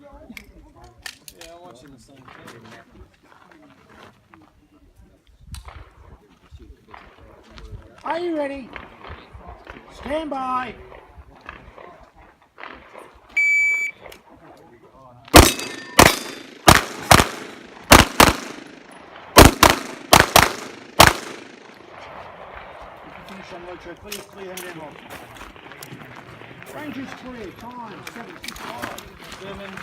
Yeah, I'm watching the same thing. Are you ready? Stand by. Finish on Rocho, please. Clear hand down. Rangers clear. Time 7:55. Germans.